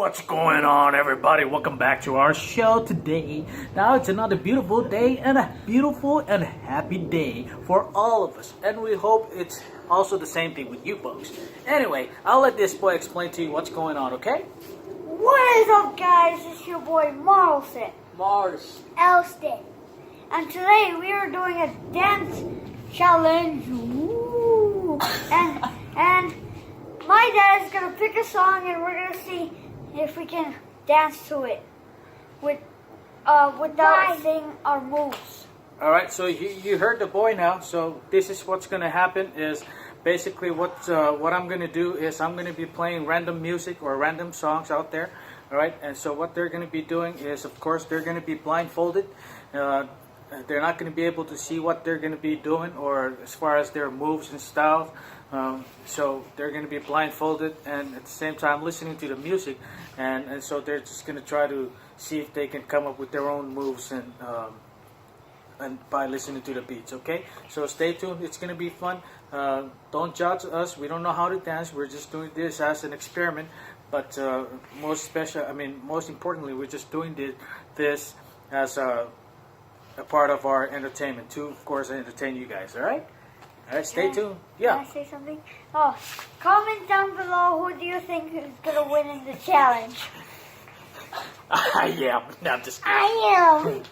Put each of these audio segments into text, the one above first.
What's going on, everybody? Welcome back to our show today. Now it's another beautiful day and a beautiful and happy day for all of us, and we hope it's also the same thing with you folks. Anyway, I'll let this boy explain to you what's going on, okay? What is up, guys? It's your boy Marlson. Elston. And today we are doing a dance challenge. Woo. And my dad is gonna pick a song and we're gonna see if we can dance to it without saying our moves. All right, so you heard the boy now. So this is what's gonna happen. Is basically what I'm gonna do is I'm gonna be playing random music or random songs out there. All right, and so what they're gonna be doing is, of course, they're gonna be blindfolded. They're not gonna be able to see what they're gonna be doing, or as far as their moves and styles. So they're going to be blindfolded and at the same time listening to the music, and so they're just going to try to see if they can come up with their own moves and by listening to the beats. Okay, so stay tuned. It's going to be fun. Don't judge us. We don't know how to dance. We're just doing this as an experiment. But most importantly, we're just doing this as a part of our entertainment to, of course, entertain you guys. All right. Alright, stay tuned. Yeah. Can I say something? Oh, comment down below who do you think is gonna win in the challenge. I am. No, I'm just kidding. I am.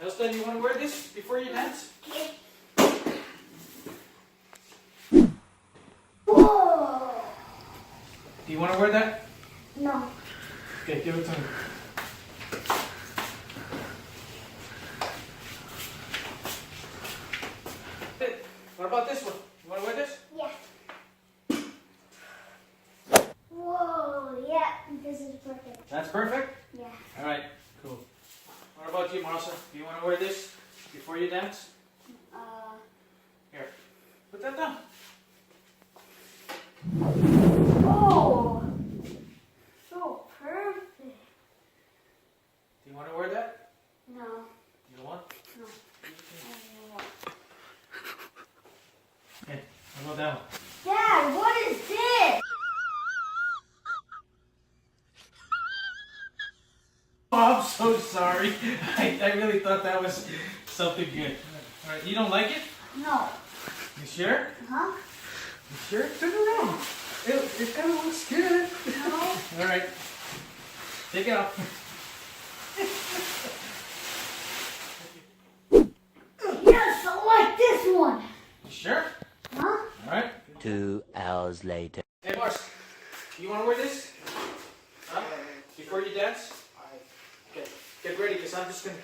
Elston, you want to wear this before you dance? Okay. Whoa. Do you want to wear that? No. Okay, give it to me. What about this one? You want to wear this? Yeah. Whoa, yeah, this is perfect. That's perfect? Yeah. Alright, cool. What about you, Marissa? Do you want to wear this before you dance? Here, put that down. Oh, so perfect. Do you want to wear that? No. You don't want? No. Okay, how about that one? Dad, what is this? Oh, I'm so sorry. I really thought that was something good. Alright, you don't like it? No. You sure? Huh? You sure? Turn around. It kind of looks good. No. Alright. Take it off. Yes, I like this one. You sure? Huh? Alright. 2 hours later. Hey, Mars. You want to wear this? Huh? Before you dance? Okay. Get ready, because I'm just going to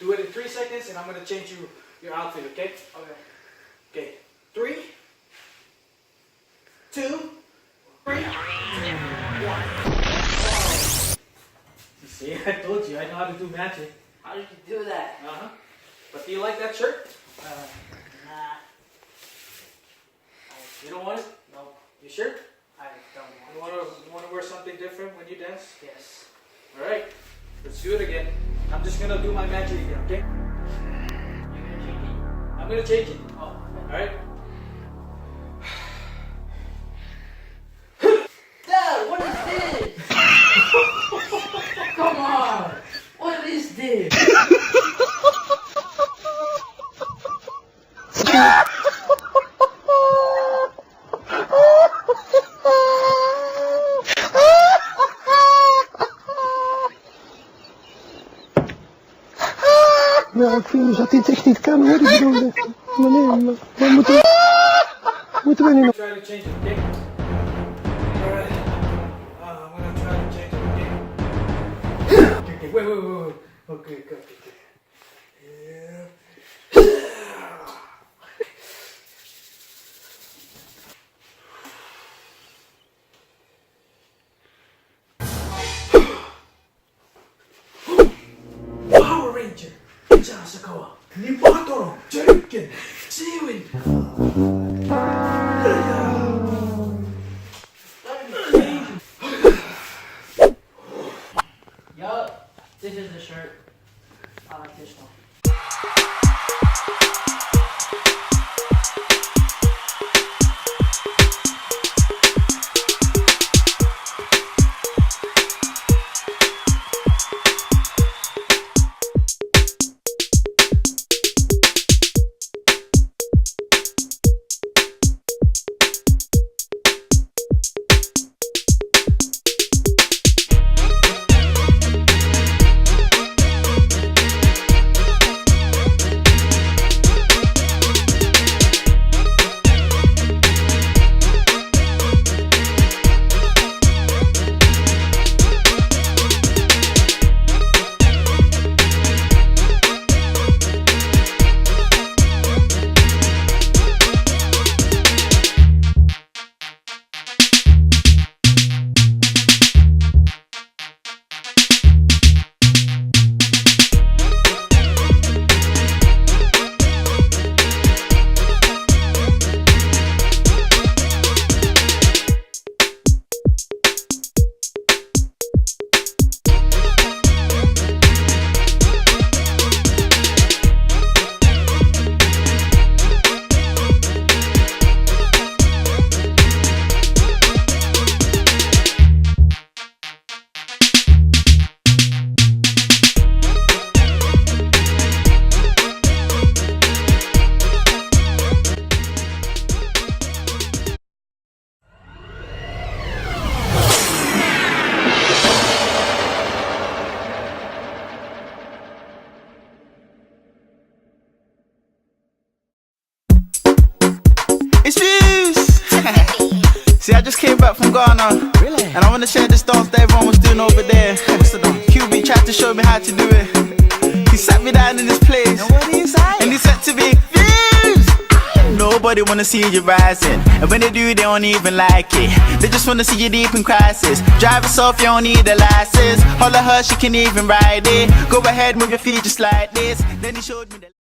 do it in 3 seconds, and I'm going to change your outfit, okay? Okay. 3, 2, 3, 1. You see, I told you, I know how to do magic. How did you do that? Uh-huh. But do you like that shirt? Nah, You don't want it? no, You sure? I don't want You want to wear something different when you dance? it. Yes. Alright, let's do it again. I'm just going to do my magic again, okay? You're gonna change it? I'm going to change it. Oh, Alright? Dad, what is this? Come on! What is this? Ja, ik vind dus dat dit echt niet kan hoor, ik bedoel, maar nee, maar we moeten we niet... Try to change it, okay? Alright. I'm going to try to change it, okay? Okay, wait. Okay, go. Yeah. Power Ranger! Jasakawa! Nibatoro! Jerkin! Seaweed! Yup, this is the shirt. I like this one. Ghana. Really? And I wanna share this dance that everyone was doing over there. QB tried to show me how to do it. He sat me down in this place. And what did he say? And he said to me, Views! Nobody wanna see you rising. And when they do, they don't even like it. They just wanna see you deep in crisis. Drive yourself, you don't need a license. Holler her, she can even ride it. Go ahead, move your feet just like this. Then he showed me the